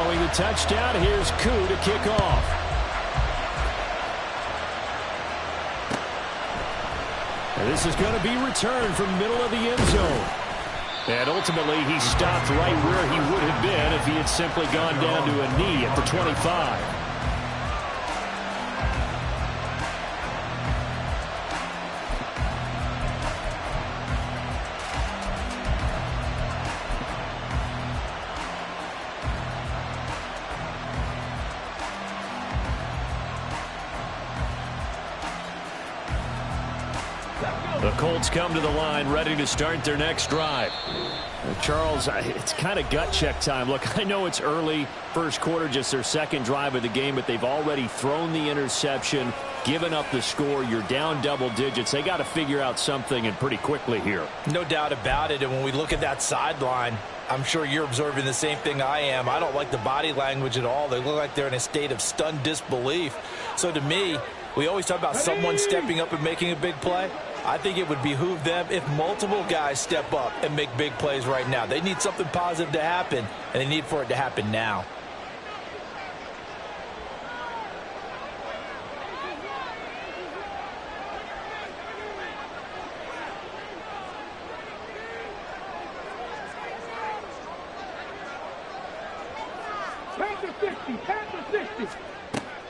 Following the touchdown, here's Koo to kick off. And this is going to be returned from middle of the end zone. And ultimately, he stopped right where he would have been if he had simply gone down to a knee at the 25. The Colts come to the line ready to start their next drive. Charles, it's kind of gut check time. Look, I know it's early, first quarter, just their second drive of the game, but they've already thrown the interception, given up the score. You're down double digits. They got to figure out something, and pretty quickly here. No doubt about it. And when we look at that sideline, I'm sure you're observing the same thing I am. I don't like the body language at all. They look like they're in a state of stunned disbelief. So to me, we always talk about someone stepping up and making a big play. I think it would behoove them if multiple guys step up and make big plays right now. They need something positive to happen, and they need for it to happen now.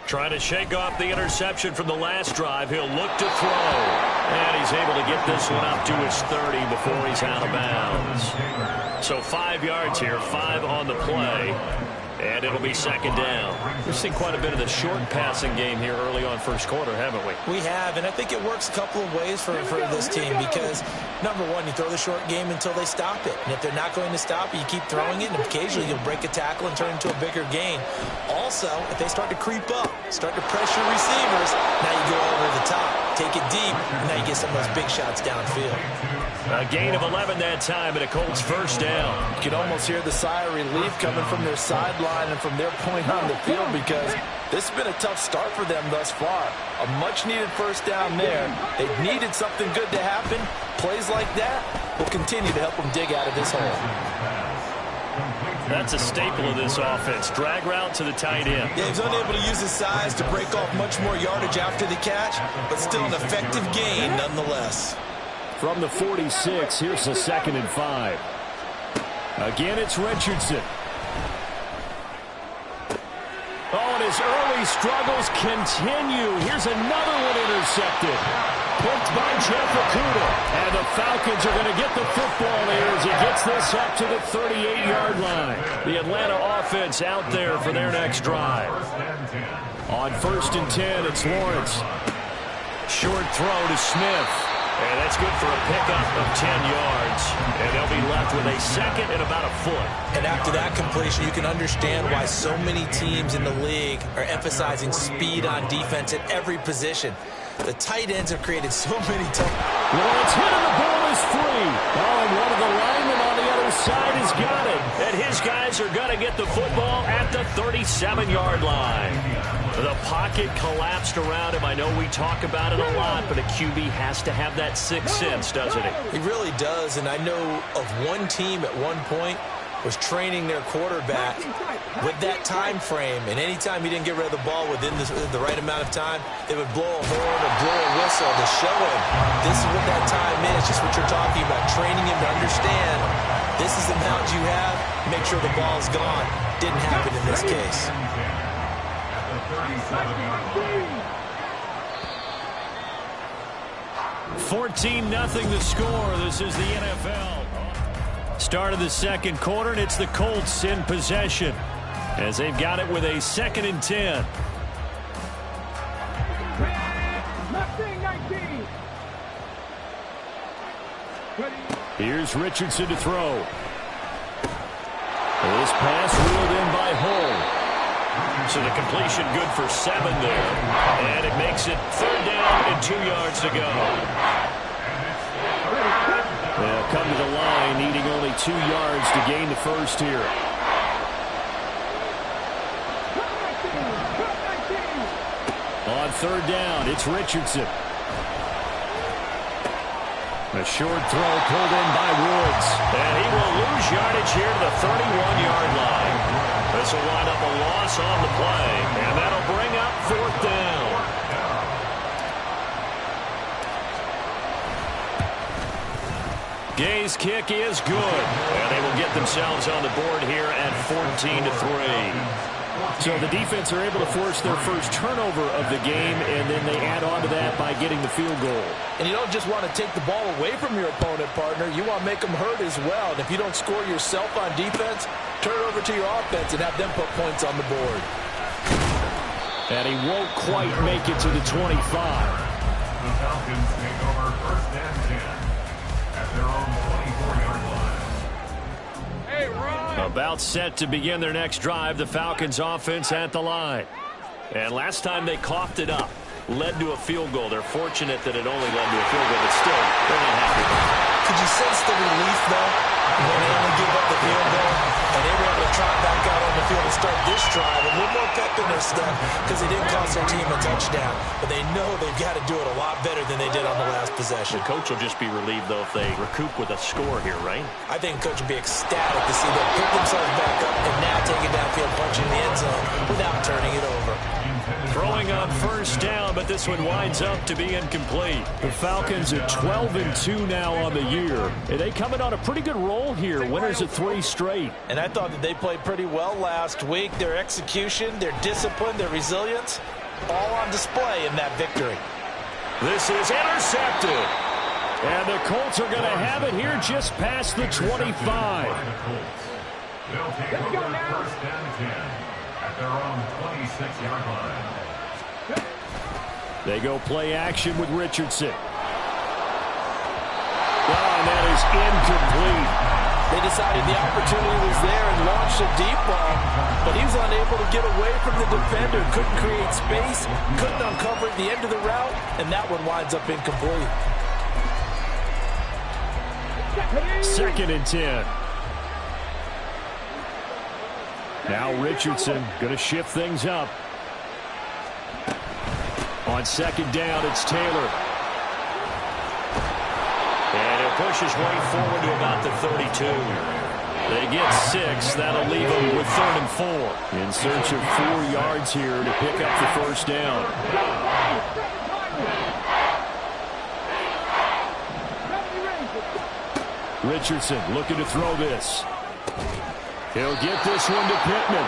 Trying to shake off the interception from the last drive. He'll look to throw. And he's able to get this one up to his 30 before he's out of bounds. So 5 yards here, 5 on the play. And it'll be second down. We've seen quite a bit of the short passing game here early on first quarter, haven't we? We have, and I think it works a couple of ways for this team because, number one, you throw the short game until they stop it. And if they're not going to stop it, you keep throwing it, and occasionally you'll break a tackle and turn it into a bigger gain. Also, if they start to creep up, start to pressure receivers, now you go over the top, take it deep, and now you get some of those big shots downfield. A gain of 11 that time, and a Colts first down. You can almost hear the sigh of relief coming from their sideline and from their point on the field because this has been a tough start for them thus far. A much-needed first down there. They've needed something good to happen. Plays like that will continue to help them dig out of this hole. That's a staple of this offense. Drag route to the tight end. Yeah, he's unable to use his size to break off much more yardage after the catch, but still an effective gain nonetheless. From the 46, here's the 2nd and 5. Again, it's Richardson. Oh, and his early struggles continue. Here's another one intercepted. Picked by Jeff Okudah. And the Falcons are going to get the football here as he gets this up to the 38-yard line. The Atlanta offense out there for their next drive. On 1st and 10, it's Lawrence. Short throw to Smith. And that's good for a pickup of 10 yards. And they'll be left with a second and about a foot. And after that completion, you can understand why so many teams in the league are emphasizing speed on defense at every position. The tight ends have created so many tough. Lawrence hit and the ball is free. Oh, and one of the linemen on the other side has got it. And his guys are going to get the football at the 37-yard line. The pocket collapsed around him. I know we talk about it a lot, but a QB has to have that sixth sense, doesn't he? He really does, and I know of one team at one point was training their quarterback with that time frame, and anytime he didn't get rid of the ball within the right amount of time, they would blow a horn or blow a whistle to show him this is what that time is, just what you're talking about, training him to understand this is the amount you have, make sure the ball's gone. Didn't happen in this case. 14-0 the score. This is the NFL. Start of the second quarter, and it's the Colts in possession as they've got it with a 2nd and 10. Here's Richardson to throw. This pass reeled in by Hull. So the completion good for 7 there. And it makes it 3rd down and 2 yards to go. They'll come to the line, needing only 2 yards to gain the first here. On 3rd down, it's Richardson. A short throw pulled in by Woods. And he will lose yardage here to the 31-yard line. This will wind up a loss on the play, and that'll bring up 4th down. Gay's kick is good, and they will get themselves on the board here at 14-3. So the defense are able to force their first turnover of the game, and then they add on to that by getting the field goal. And you don't just want to take the ball away from your opponent, partner. You want to make them hurt as well. And if you don't score yourself on defense, turn it over to your offense and have them put points on the board. And he won't quite make it to the 25. The Falcons take over 1st and 10 at their own 24-yard line. Hey, Ron! About set to begin their next drive, the Falcons offense at the line. And last time they coughed it up, led to a field goal. They're fortunate that it only led to a field goal, but still, they're not happy. Could you sense the relief, though, when they only give up the field goal? And they were able to trot back out on the field and start this drive. A little more pep in their step because they didn't cost their team a touchdown. But they know they've got to do it a lot better than they did on the last possession. The coach will just be relieved, though, if they recoup with a score here, right? I think the coach will be ecstatic to see them pick themselves back up and now take it downfield, punching the end zone without turning it over. Throwing on 1st down, but this one winds up to be incomplete. The Falcons are 12-2 now on the year. And they coming on a pretty good roll here. Winners of 3 straight. And I thought that they played pretty well last week. Their execution, their discipline, their resilience, all on display in that victory. This is intercepted. And the Colts are going to have it here just past the 25. They'll take over 1st and 10 at their own 26-yard line. They go play action with Richardson. Oh, and that is incomplete. They decided the opportunity was there and launched a deep ball, but he was unable to get away from the defender, couldn't create space, couldn't uncover the end of the route, and that one winds up incomplete. 2nd and 10. Now Richardson going to shift things up. On 2nd down, it's Taylor. And he'll push his way forward to about the 32. They get 6. That'll leave them with 3rd and 4. In search of 4 yards here to pick up the 1st down. Richardson looking to throw this. He'll get this one to Pittman.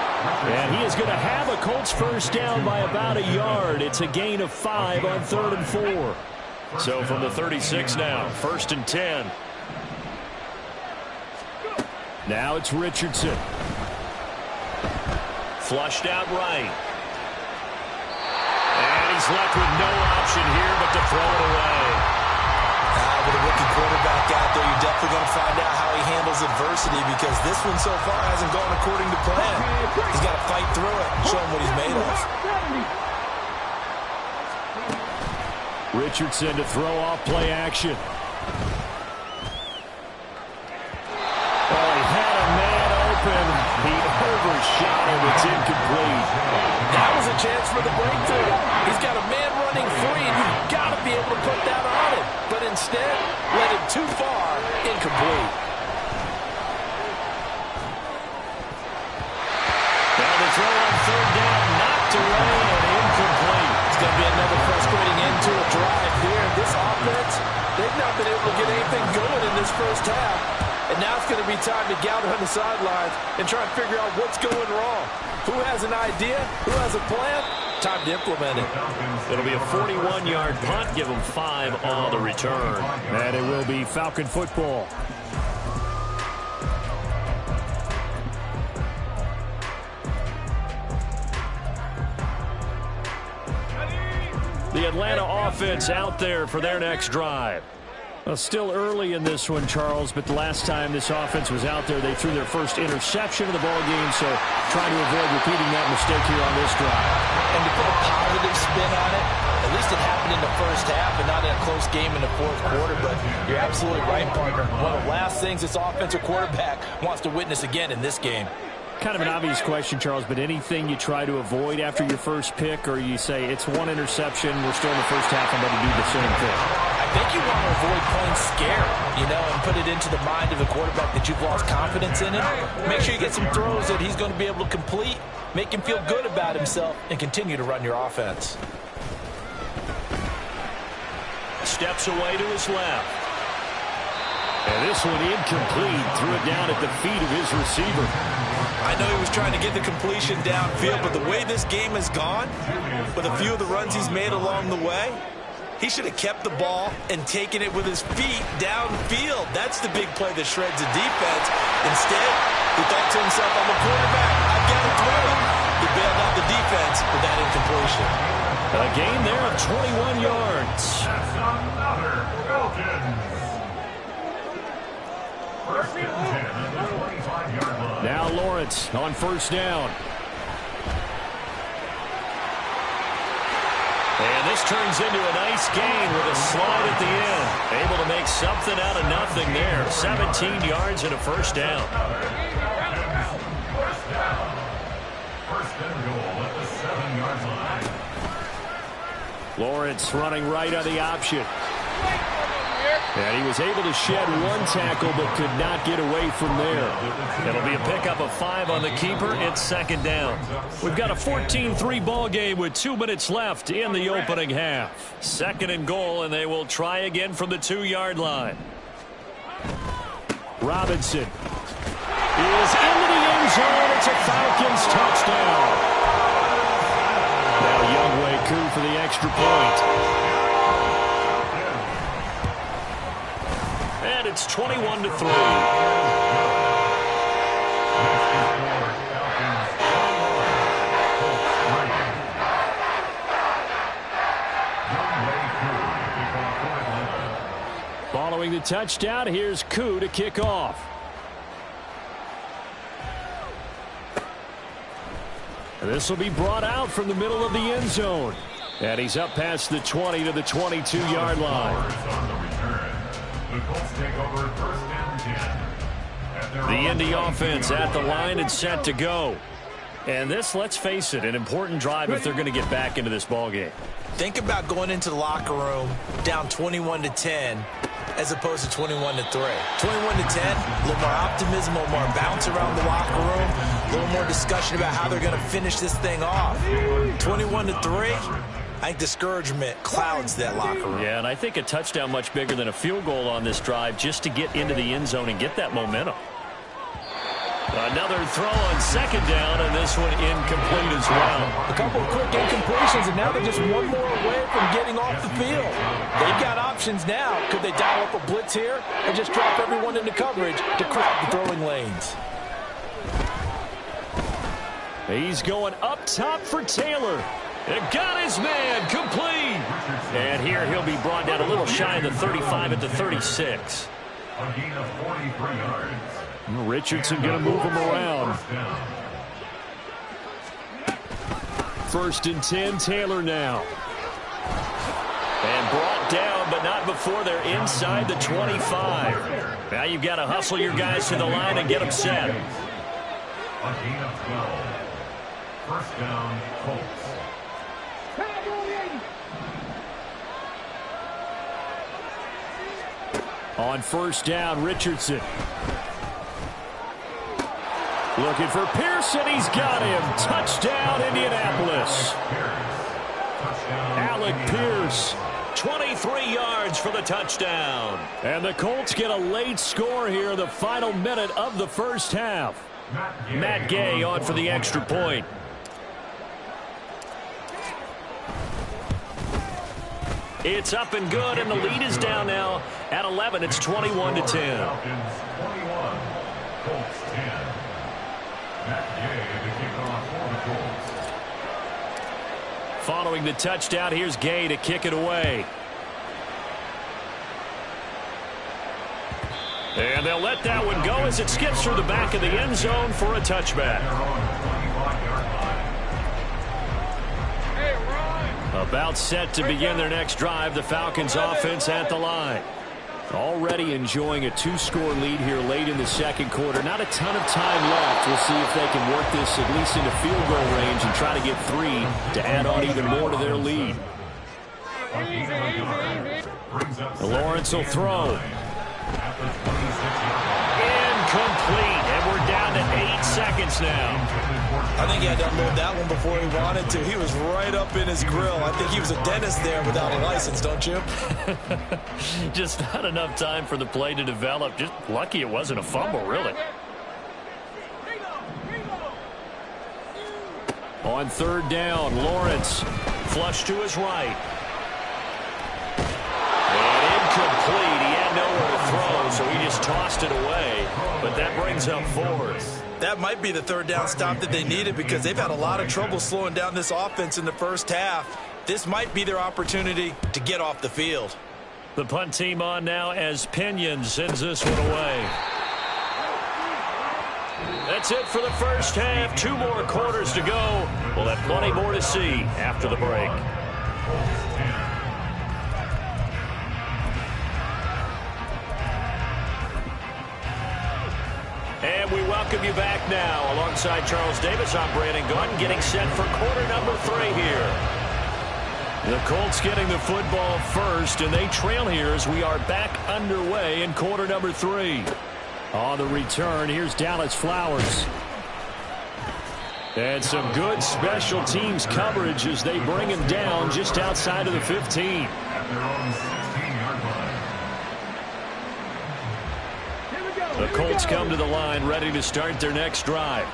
And he is going to have a Colts 1st down by about a yard. It's a gain of 5 on 3rd and 4. So from the 36 now, 1st and 10. Now it's Richardson. Flushed out right. And he's left with no option here but to throw it away. With a rookie quarterback out there, you're definitely going to find out how he handles adversity because this one so far hasn't gone according to plan. He's got to fight through it, show him what he's made of. Richardson to throw off play action. Oh, he had a man open. He overshot him. It's incomplete. That was a chance for the breakthrough. He's got a man running free, and you've got to be able to put that on him. But instead, led him too far, incomplete. Now the throw on 3rd down, knocked away and incomplete. It's going to be another frustrating end to a drive here. This offense, they've not been able to get anything going in this 1st half. And now it's going to be time to gather on the sidelines and try and figure out what's going wrong. Who has an idea? Who has a plan? Time to implement it. It'll be a 41-yard punt. Give them 5 on the return. And it will be Falcon football. The Atlanta offense out there for their next drive. Well, still early in this one, Charles, but the last time this offense was out there, they threw their first interception of the ball game, so trying to avoid repeating that mistake here on this drive. And to put a positive spin on it, at least it happened in the 1st half and not in a close game in the 4th quarter, but you're absolutely right, partner. One of the last things this offensive quarterback wants to witness again in this game. Kind of an obvious question, Charles, but anything you try to avoid after your first pick, or you say it's one interception, we're still in the 1st half, I'm going to do the same thing? I think you want to avoid playing scared, and put it into the mind of the quarterback that you've lost confidence in him. Make sure you get some throws that he's going to be able to complete, make him feel good about himself, and continue to run your offense. Steps away to his left. And this one incomplete. Threw it down at the feet of his receiver. I know he was trying to get the completion downfield, but the way this game has gone, with a few of the runs he's made along the way, he should have kept the ball and taken it with his feet downfield. That's the big play that shreds the defense. Instead, he thought to himself, I'm a quarterback, I've got to throw it. He bailed out the defense with that incompletion. A gain there of 21 yards. That's another Falcons. First and 10 at the 25-yard line. Now Lawrence on first down. And this turns into a nice gain with a slide at the end. Able to make something out of nothing there. 17 yards and a first down. First down. First and goal at the 7-yard line. Lawrence running right on the option. And he was able to shed one tackle but could not get away from there. It'll be a pickup of 5 on the keeper. It's second down. We've got a 14-3 ball game with 2 minutes left in the opening half. Second and goal, and they will try again from the 2-yard line. Robinson is into the end zone. It's a Falcons touchdown. Now Younghoe Koo for the extra point. And it's 21-3. Following the touchdown, here's Koo to kick off. This will be brought out from the middle of the end zone. And he's up past the 20 to the 22-yard line. The Colts take over first and 10. The Indy offense at the line and set to go. And this, let's face it, an important drive if they're going to get back into this ballgame. Think about going into the locker room down 21-10 as opposed to 21-3. 21-10, a little more optimism, a little more bounce around the locker room, a little more discussion about how they're going to finish this thing off. 21-3. I think discouragement clouds that locker room. Yeah, and I think a touchdown much bigger than a field goal on this drive just to get into the end zone and get that momentum. Another throw on second down, and this one incomplete as well. A couple of quick incompletions, and now they're just one more away from getting off the field. They've got options now. Could they dial up a blitz here or just drop everyone into coverage to crowd the throwing lanes? He's going up top for Taylor. And got his man complete. And here he'll be brought down a little shy of the 35 at the 36. A gain of 43 yards. Richardson going to move him around. First and 10, Taylor now. And brought down, but not before they're inside the 25. Now you've got to hustle your guys to the line and get them set. A gain of 12. First down, Colts. On first down, Richardson. Looking for Pearson. He's got him. Touchdown, Indianapolis. Alec Pierce, 23 yards for the touchdown. And the Colts get a late score here in the final minute of the first half. Matt Gay on for the extra point. It's up and good, and the lead is down now at 11. It's 21-10. Falcons 21, Colts 10. Matt Gay to kick off for the Colts. Following the touchdown, here's Gay to kick it away. And they'll let that one go as it skips through the back of the end zone for a touchback. About set to begin their next drive, the Falcons offense at the line. Already enjoying a 2-score lead here late in the second quarter. Not a ton of time left. We'll see if they can work this at least into field goal range and try to get 3 to add on even more to their lead. Brings up Lawrence will throw. at the 26-yard line. Incomplete, and we're down to 8 seconds now. I think he had to unload that one before he wanted to. He was right up in his grill. I think he was a dentist there without a license, don't you? Just not enough time for the play to develop. Just lucky it wasn't a fumble, really. On third down, Lawrence flush to his right. And incomplete. He had nowhere to throw, so he just tossed it away. But that brings up fourth. That might be the third down stop that they needed because they've had a lot of trouble slowing down this offense in the first half. This might be their opportunity to get off the field. The punt team on now as Pinion sends this one away. That's it for the first half. 2 more quarters to go. We'll have plenty more to see after the break. And we welcome you back now. Alongside Charles Davis, I'm Brandon Gunn, getting set for quarter number 3 here. The Colts getting the football first, and they trail here as we are back underway in quarter number 3. On the return, here's Dallas Flowers. And some good special teams coverage as they bring him down just outside of the 15. At their own 16-yard line. The Colts come to the line ready to start their next drive.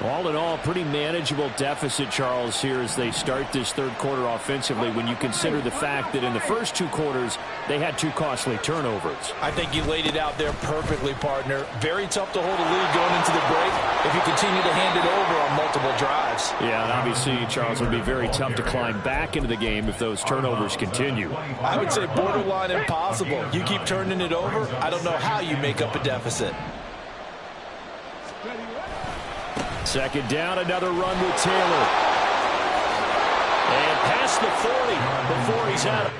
All in all, pretty manageable deficit, Charles, here as they start this third quarter offensively when you consider the fact that in the first 2 quarters, they had 2 costly turnovers. I think you laid it out there perfectly, partner. Very tough to hold a lead going into the break if you continue to hand it over on multiple drives. Yeah, and obviously, Charles, it would be very tough to climb back into the game if those turnovers continue. I would say borderline impossible. You keep turning it over, I don't know how you make up a deficit. Second down, another run with Taylor. And past the 40 before he's out.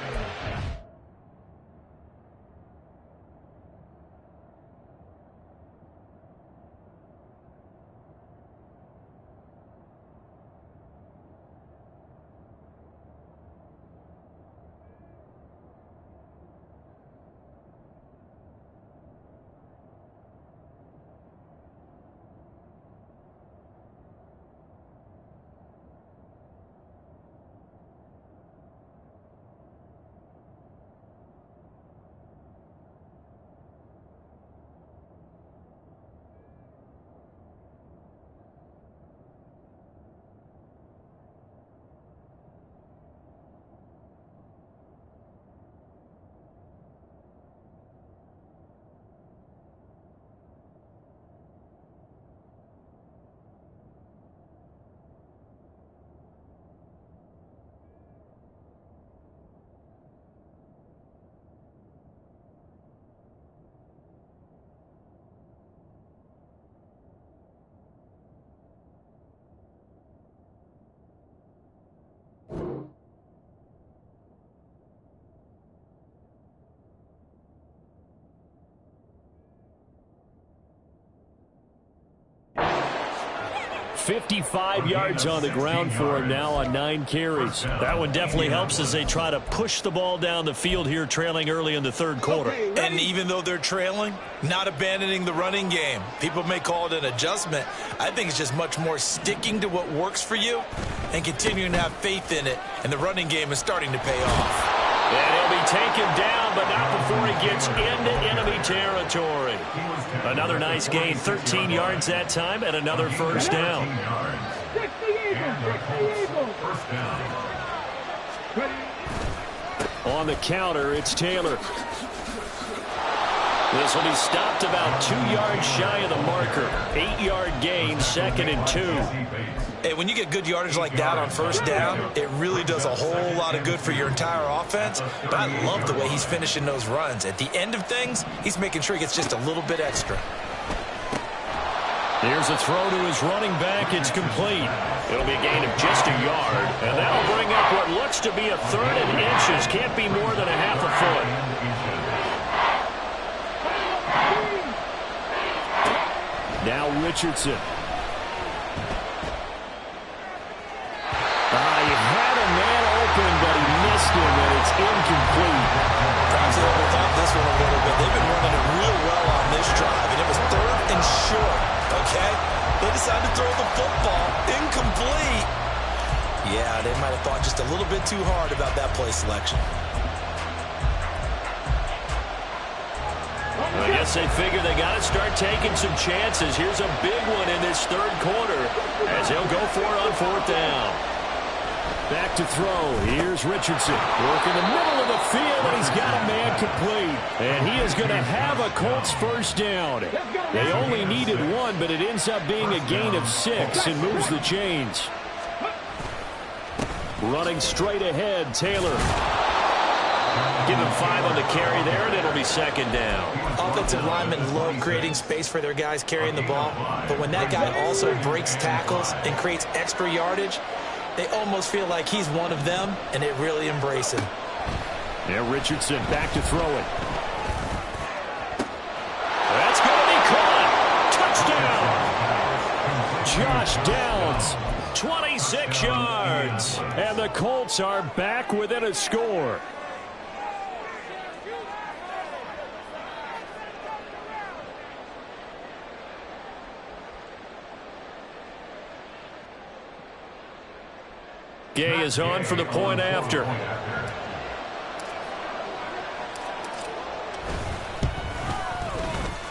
$55 yards on the ground for him now on 9 carries. That one definitely helps as they try to push the ball down the field here, trailing early in the third quarter. And even though they're trailing, not abandoning the running game. People may call it an adjustment. I think it's just much more sticking to what works for you and continuing to have faith in it. And the running game is starting to pay off. And he'll be taken down, but not before he gets into enemy territory. Another nice gain, 13 yards that time, and another first down. On the counter, it's Taylor. This will be stopped about 2 yards shy of the marker. 8-yard gain, 2nd and 2. Hey, when you get good yardage like that on first down, it really does a whole lot of good for your entire offense. But I love the way he's finishing those runs. At the end of things, he's making sure he gets just a little bit extra. Here's a throw to his running back. It's complete. It'll be a gain of just a yard. And that'll bring up what looks to be a 3rd and inches. Can't be more than a half a foot. Now Richardson. He had a man open, but he missed him, and it's incomplete. obviously overthought this one a little bit. They've been running it real well on this drive, and it was 3rd and short, okay? They decided to throw the football incomplete. Yeah, they might have thought just a little bit too hard about that play selection. I guess they figure they got to start taking some chances. Here's a big one in this 3rd quarter as he'll go for it on 4th down. Back to throw. Here's Richardson. Working the middle of the field, and he's got a man complete. And he is going to have a Colts 1st down. They only needed 1, but it ends up being a gain of 6 and moves the chains. Running straight ahead, Taylor. Give him 5 on the carry there, and it'll be 2nd down. Offensive linemen love creating space for their guys carrying the ball, but when that guy also breaks tackles and creates extra yardage, they almost feel like he's one of them, and they really embrace him. Now Richardson back to throw it. That's going to be caught. Touchdown. Josh Downs, 26 yards. And the Colts are back within a score. Gay is on for the point after.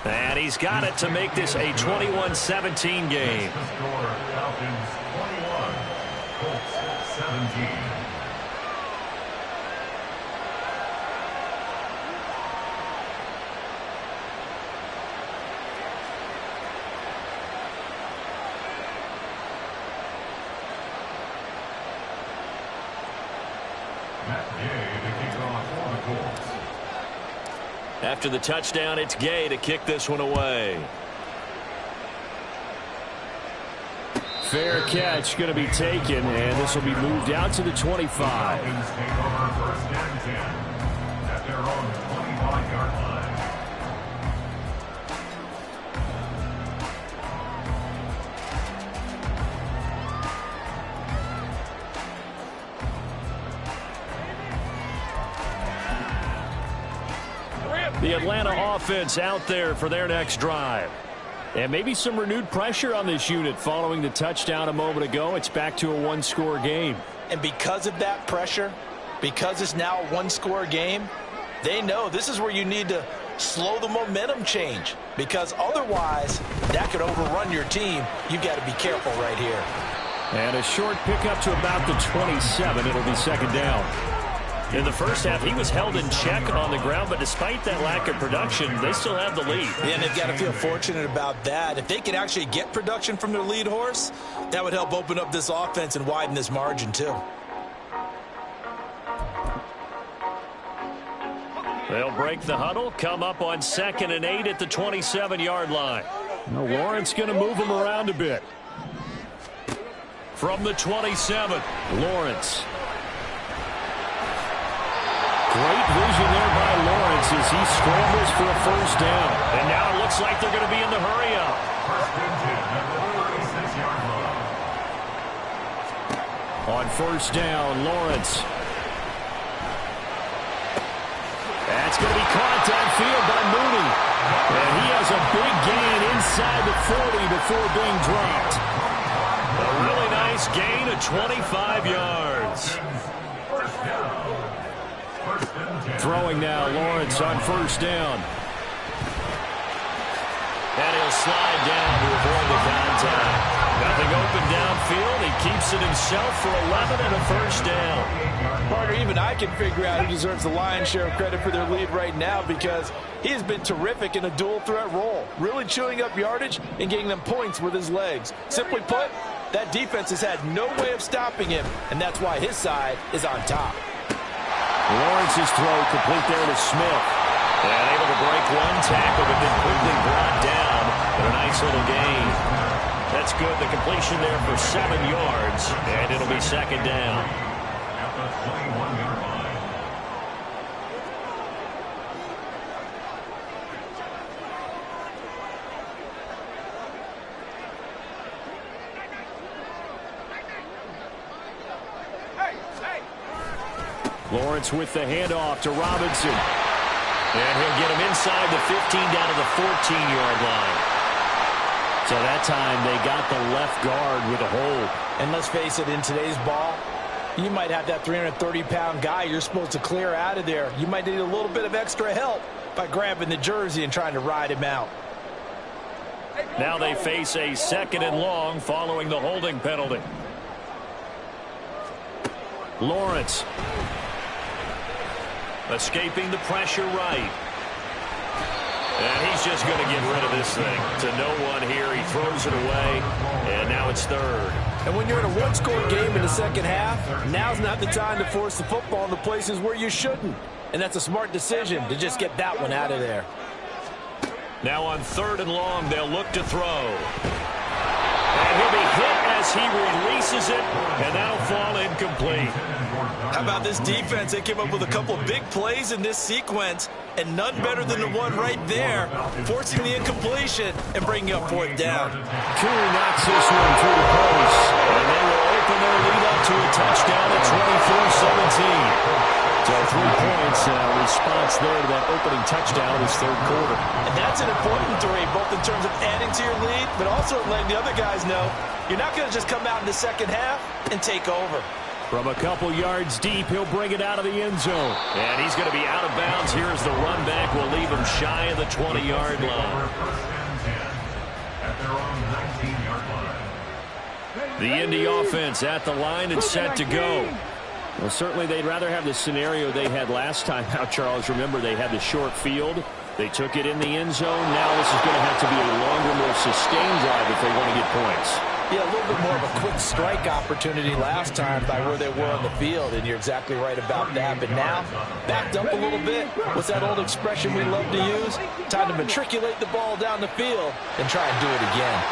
And he's got it to make this a 21-17 game. Falcons 21, Colts 17. After the touchdown, it's Gay to kick this one away. Fair catch going to be taken, and this will be moved out to the 25. Falcons take over 1st and 10 at their own 25-yard line. The Atlanta offense out there for their next drive. And maybe some renewed pressure on this unit following the touchdown a moment ago. It's back to a 1-score game. And because of that pressure, because it's now a 1-score game, they know this is where you need to slow the momentum change, because otherwise that could overrun your team. You've got to be careful right here. And a short pickup to about the 27. It'll be 2nd down. In the first half, he was held in check on the ground, but despite that lack of production, they still have the lead. Yeah, and they've got to feel fortunate about that. If they could actually get production from their lead horse, that would help open up this offense and widen this margin too. They'll break the huddle, come up on 2nd and 8 at the 27-yard line. Now Lawrence going to move him around a bit. From the 27, Lawrence. Great vision there by Lawrence as he scrambles for a 1st down. And now it looks like they're going to be in the hurry-up. 1st and 10 at the 36-yard line. On 1st down, Lawrence. That's going to be caught downfield by Mooney. And he has a big gain inside the 40 before being dropped. A really nice gain of 25 yards. Throwing now, Lawrence on 1st down. And he'll slide down to avoid the contact. Nothing open downfield. He keeps it himself for 11 and a 1st down. Partner, even I can figure out who deserves the lion's share of credit for their lead right now, because he has been terrific in a dual threat role, really chewing up yardage and getting them points with his legs. Simply put, that defense has had no way of stopping him, and that's why his side is on top. Lawrence's throw complete there to Smith. And able to break one tackle, but then quickly brought down. But a nice little gain. That's good. The completion there for 7 yards. And it'll be 2nd down. At the 21-yard line. Lawrence with the handoff to Robinson. And he'll get him inside the 15 down to the 14-yard line. So that time they got the left guard with a hold. And let's face it, in today's ball, you might have that 330-pound guy you're supposed to clear out of there. You might need a little bit of extra help by grabbing the jersey and trying to ride him out. Now they face a 2nd and long following the holding penalty. Lawrence. Escaping the pressure right. And he's just going to get rid of this thing. To no one here. He throws it away. And now it's 3rd. And when you're in a one-score game in the second half, now's not the time to force the football in the places where you shouldn't. And that's a smart decision to just get that one out of there. Now on 3rd and long, they'll look to throw. And he'll be hit as he releases it, and that'll fall incomplete. How about this defense? They came up with a couple big plays in this sequence, and none better than the one right there, forcing the incompletion and bringing up 4th down. Curry knocks this one through the post, and they will open their lead up to a touchdown at 24-17. So 3 points, response there to that opening touchdown in his 3rd quarter. And that's an important 3, both in terms of adding to your lead, but also letting the other guys know you're not going to just come out in the second half and take over. From a couple yards deep, he'll bring it out of the end zone. And he's going to be out of bounds. Here's the run back. Will leave him shy of the 20-yard line. At their own 19-yard line. The Indy offense at the line and set to go. Well, certainly they'd rather have the scenario they had last time out, Charles. Remember, they had the short field. They took it in the end zone. Now this is going to have to be a longer, more sustained drive if they want to get points. Yeah, a little bit more of a quick strike opportunity last time by where they were on the field, and you're exactly right about that. But now, backed up a little bit. What's that old expression we love to use? Time to matriculate the ball down the field and try and do it again.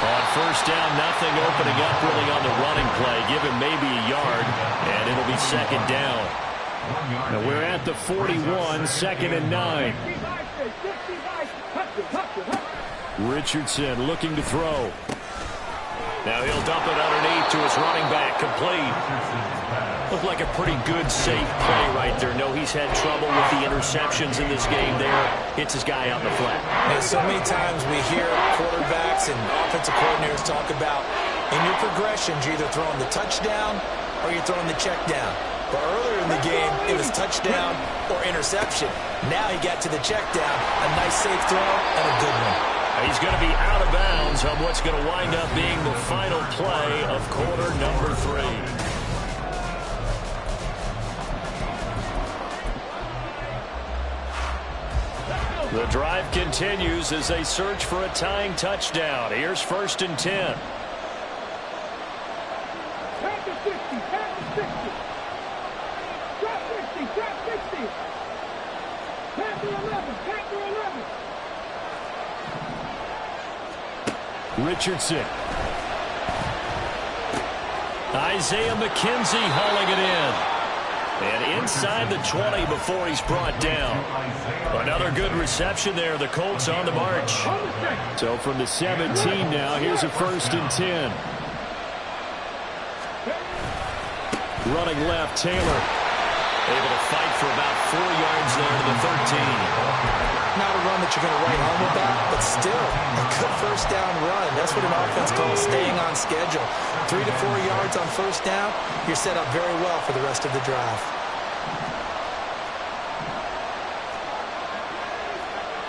On 1st down, nothing opening up really on the running play. Give him maybe a yard, and it'll be 2nd down. Now we're at the 41, 2nd and 9. Richardson looking to throw. Now he'll dump it underneath to his running back. Complete. Looked like a pretty good, safe play right there. No, he's had trouble with the interceptions in this game there. Hits his guy out in the flat. And so many times we hear quarterbacks and offensive coordinators talk about in your progressions, you're either throwing the touchdown or you're throwing the check down. But earlier in the game, it was touchdown or interception. Now he got to the check down, a nice safe throw, and a good one. He's going to be out of bounds on what's going to wind up being the final play of quarter number 3. The drive continues as they search for a tying touchdown. Here's 1st and 10. Richardson. Isaiah McKenzie hauling it in. And inside the 20 before he's brought down. Another good reception there. The Colts on the march. So from the 17 now, here's a 1st and 10. Running left, Taylor. Able to fight for about 4 yards there to the 13. Not a run that you're going to write home about, but still a good 1st down run. That's what an offense calls staying on schedule. 3 to 4 yards on 1st down, you're set up very well for the rest of the drive.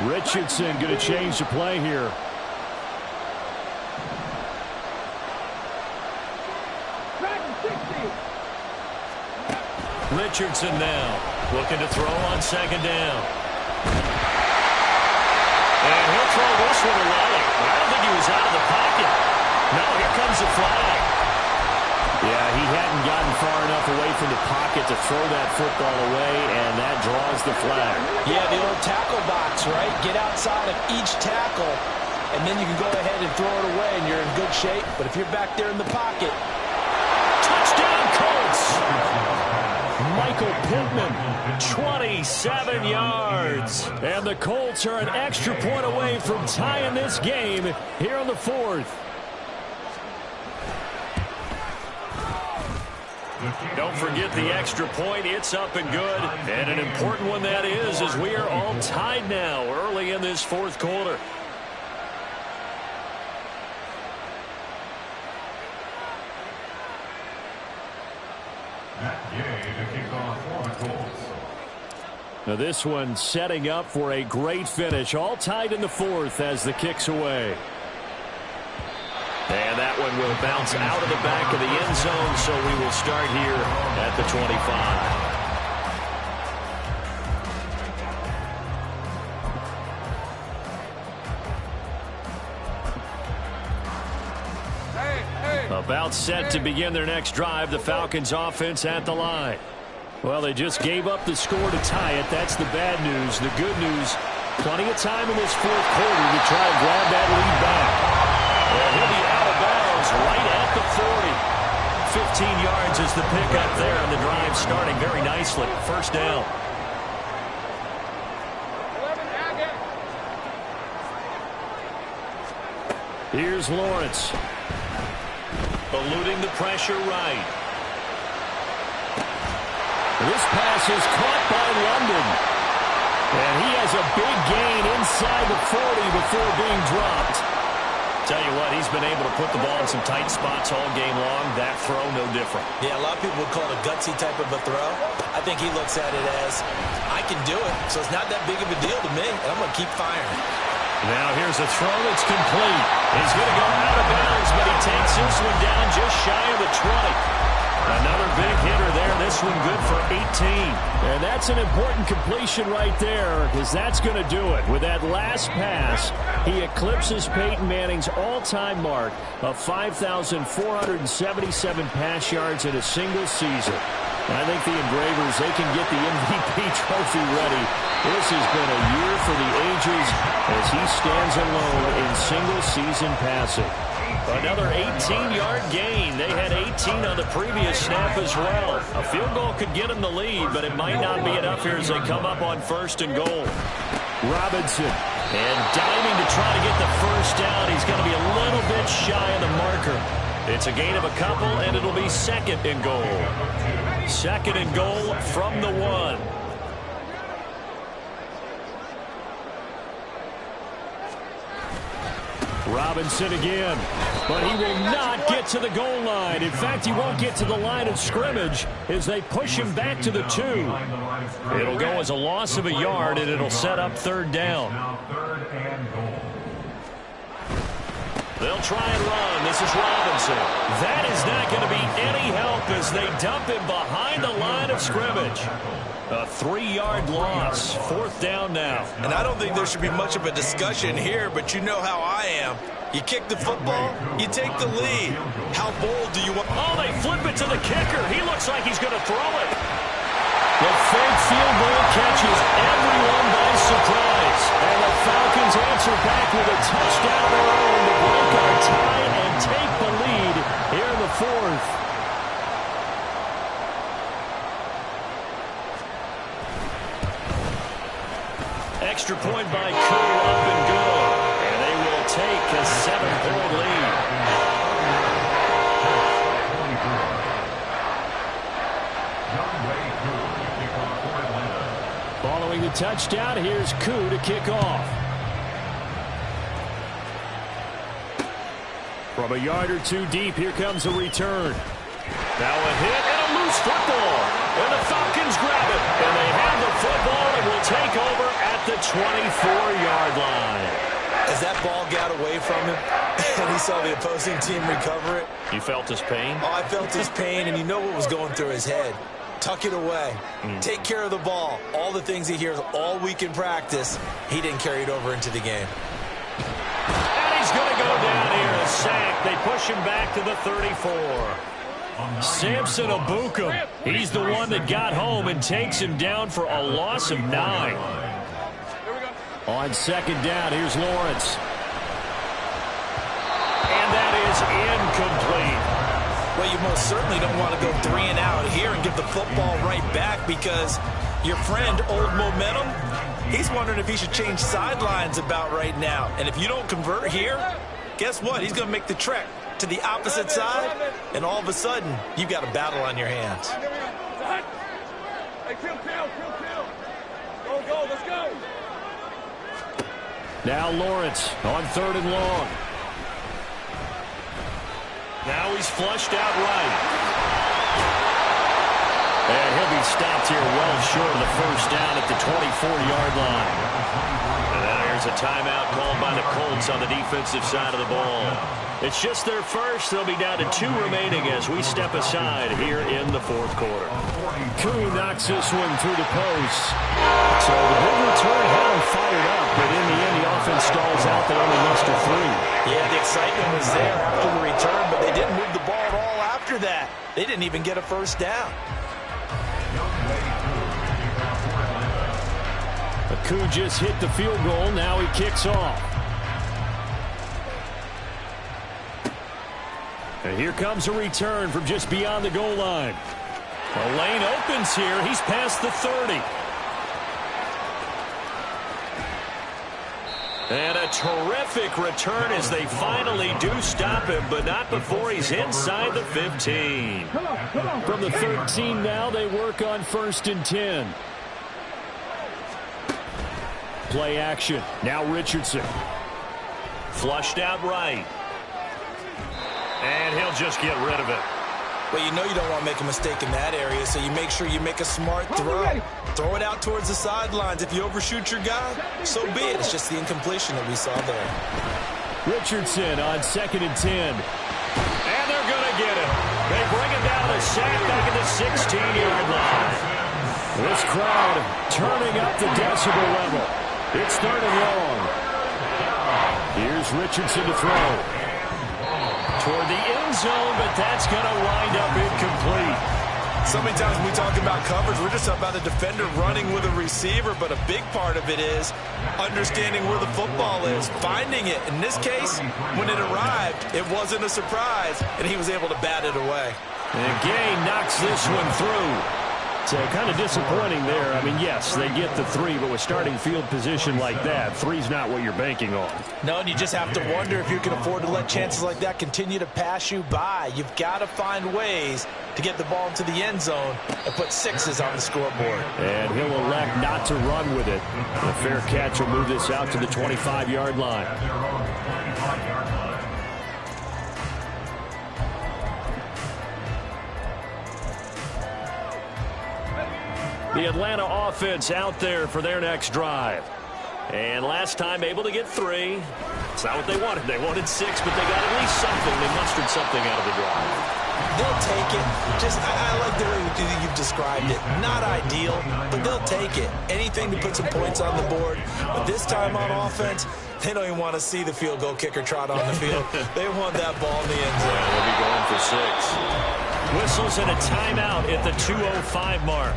Richardson going to change the play here. Richardson now looking to throw on 2nd down. And he'll throw this one away. I don't think he was out of the pocket. No, here comes the flag. Yeah, he hadn't gotten far enough away from the pocket to throw that football away, and that draws the flag. Yeah, the old tackle box, right? Get outside of each tackle, and then you can go ahead and throw it away, and you're in good shape. But if you're back there in the pocket, touchdown Colts! Michael Pittman, 27 yards. And the Colts are an extra point away from tying this game here on the 4th. Don't forget the extra point. It's up and good. And an important one that is, as we are all tied now early in this fourth quarter. Now this one setting up for a great finish. All tied in the fourth as the kick's away. And that one will bounce out of the back of the end zone, so we will start here at the 25. About set to begin their next drive, the Falcons offense at the line. Well, they just gave up the score to tie it. That's the bad news. The good news, plenty of time in this fourth quarter to try to grab that lead back. Well, he'll be out of bounds right at the 40. 15 yards is the pickup there, and the drive starting very nicely. First down. Here's Lawrence. Eluding the pressure right. This pass is caught by London. And he has a big gain inside the 40 before being dropped. Tell you what, he's been able to put the ball in some tight spots all game long. That throw, no different. Yeah, a lot of people would call it a gutsy type of a throw. I think he looks at it as, I can do it, so it's not that big of a deal to me, and I'm going to keep firing. Now here's a throw that's complete. He's going to go out of bounds, but he takes this one down just shy of the 20. Another big hitter there. This one good for 18. And that's an important completion right there, because that's going to do it. With that last pass, he eclipses Peyton Manning's all-time mark of 5,477 pass yards in a single season. I think the Engravers, they can get the MVP trophy ready. This has been a year for the ages as he stands alone in single-season passing. Another 18-yard gain. They had 18 on the previous snap as well. A field goal could get them the lead, but it might not be enough here as they come up on first and goal. Robinson, and diving to try to get the first down. He's going to be a little bit shy of the marker. It's a gain of a couple, and it'll be second and goal. Second and goal from the 1. Robinson again, but he will not get to the goal line. In fact, he won't get to the line of scrimmage as they push him back to the 2. It'll go as a loss of a yard, and it'll set up third down. They'll try and run. This is Robinson. That is not going to be any help as they dump him behind the line of scrimmage. A 3-yard loss. Fourth down now. And I don't think there should be much of a discussion here, but you know how I am. You kick the football, you take the lead. How bold do you want? Oh, they flip it to the kicker. He looks like he's going to throw it. The fake field goal catches everyone by surprise. And the Falcons answer back with a touchdown of their own to break our tie and take the lead here in the fourth. Extra point by Koo, up and good. And they will take a 7-point lead. Following the touchdown, here's Koo to kick off. From a yard or two deep, here comes a return. Now a hit and a loose football. And the Falcons grab it. And they have the football and will take over at the 24-yard line. As that ball got away from him and he saw the opposing team recover it. You felt his pain? Oh, I felt his pain, and you know what was going through his head. Tuck it away. Take care of the ball. All the things he hears all week in practice, he didn't carry it over into the game. And he's going to go down here. A sack. They push him back to the 34. Samson Abukum, he's the one that got home and takes him down for a loss of 9. On second down, here's Lawrence. And that is incomplete. Well, you most certainly don't want to go 3 and out here and give the football right back, because your friend, Old Momentum, he's wondering if he should change sidelines about right now. And if you don't convert here, guess what? He's going to make the trek to the opposite side, and all of a sudden, you've got a battle on your hands. Hey, kill. Go, let's go. Now Lawrence on 3rd and long. Now he's flushed out right. And he'll be stopped here well short of the first down at the 24-yard line. And now here's a timeout called by the Colts on the defensive side of the ball. It's just their first. They'll be down to 2 remaining as we step aside here in the 4th quarter. Koo knocks this one through the post. So the big return had him fired up, but in the end the offense stalls out. They only muster 3. Yeah, the excitement was there after the return, but they didn't move the ball at all after that. They didn't even get a first down. Koo just hit the field goal. Now he kicks off. And here comes a return from just beyond the goal line. The lane opens here. He's past the 30. And a terrific return as they finally do stop him, but not before he's inside the 15. From the 13 now, they work on 1st and 10. Play action. Now Richardson. Flushed out right. And he'll just get rid of it. Well, you know you don't want to make a mistake in that area, so you make sure you make a smart throw. Throw it out towards the sidelines. If you overshoot your guy, so be it. It's just the incompletion that we saw there. Richardson on 2nd and 10. And they're going to get him. They bring him down a sack back at the 16-yard line. This crowd turning up the decibel level. It's 3rd and long. Here's Richardson to throw. Toward the end zone, but that's going to wind up incomplete. So many times when we talk about coverage, we're just talking about the defender running with a receiver, but a big part of it is understanding where the football is, finding it. In this case, when it arrived, it wasn't a surprise, and he was able to bat it away. And Gay knocks this one through. So kind of disappointing there. I mean, yes, they get the 3, but with starting field position like that, 3's not what you're banking on. No, and you just have to wonder if you can afford to let chances like that continue to pass you by. You've got to find ways to get the ball into the end zone and put 6s on the scoreboard. And he'll elect not to run with it. A fair catch will move this out to the 25-yard line. The Atlanta offense out there for their next drive. And last time able to get 3. It's not what they wanted. They wanted 6, but they got at least something. They mustered something out of the drive. They'll take it. I like the way you've described it. Not ideal, but they'll take it. Anything to put some points on the board. But this time on offense, they don't even want to see the field goal kicker trot on the field. They want that ball in the end zone. They'll be going for 6. Whistles and a timeout at the 2:05 mark.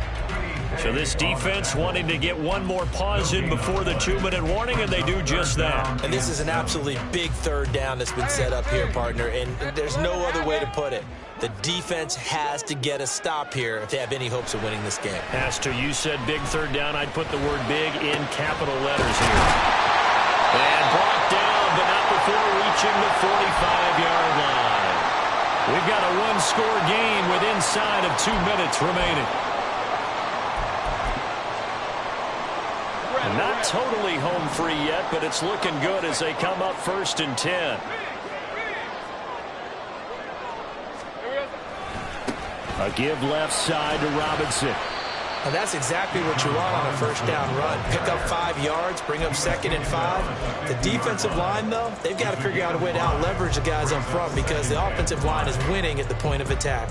So this defense wanting to get one more pause in before the 2-minute warning, and they do just that. And this is an absolutely big 3rd down that's been set up here, partner, and there's no other way to put it. The defense has to get a stop here if they have any hopes of winning this game. Has to. You said big 3rd down. I'd put the word big in capital letters here. And brought down, but not before reaching the 45-yard line. We've got a 1-score game with inside of 2 minutes remaining. Not totally home free yet, but it's looking good as they come up 1st and 10. A give left side to Robinson. And that's exactly what you want on a 1st down run. Pick up 5 yards, bring up 2nd and 5. The defensive line, though, they've got to figure out a way to out-leverage the guys up front because the offensive line is winning at the point of attack.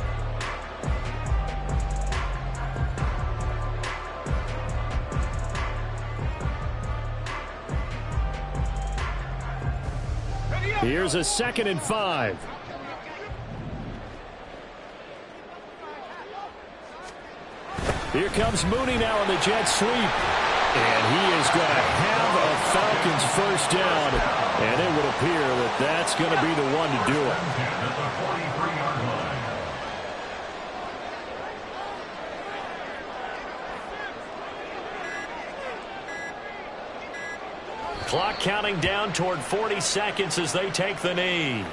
Here's a 2nd and 5. Here comes Mooney now on the jet sweep. And he is going to have a Falcons 1st down. And it would appear that that's going to be the one to do it. Clock counting down toward 40 seconds as they take the knee.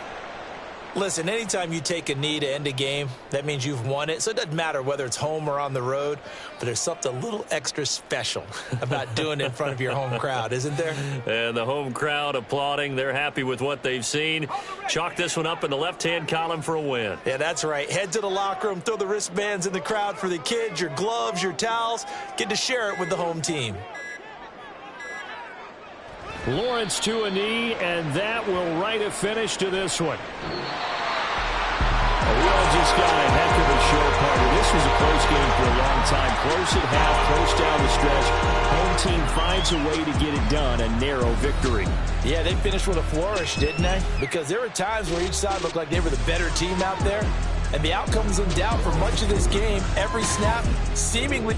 Listen, anytime you take a knee to end a game, that means you've won it. So it doesn't matter whether it's home or on the road, but there's something a little extra special about doing it in front of your home crowd, isn't there? And the home crowd applauding. They're happy with what they've seen. Chalk this one up in the left-hand column for a win. Yeah, that's right. Head to the locker room, throw the wristbands in the crowd for the kids, your gloves, your towels. Get to share it with the home team. Lawrence to a knee, and that will write a finish to this one. We all just got a heck of a show, partner. This was a close game for a long time. Close at half, close down the stretch. Home team finds a way to get it done, a narrow victory. Yeah, they finished with a flourish, didn't they? Because there were times where each side looked like they were the better team out there. And the outcome was in doubt for much of this game. Every snap seemingly...